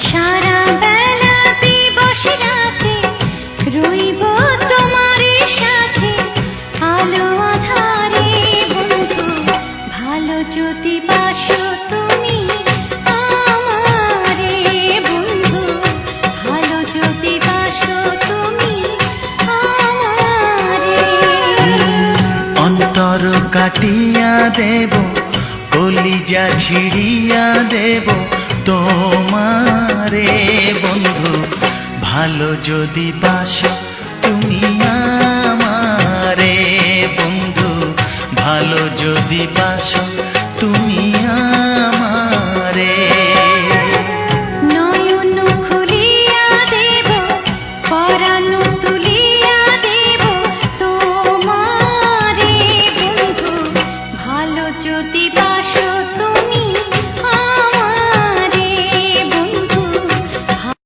সারা বেলা দিবস রাতে রইব তোমার সাথে, আলো আধারে বন্ধু ভালো যদি বাসো তুমি আমারে, বন্ধু ভালো যদি বাসো তুমি আমারে। অন্তর কাটিয়া দেব, কলিজা ছিড়িয়া দেব তোমারে, বন্ধু ভালো যদি বাসো তুমি আমারে, বন্ধু ভালো যদি বাসো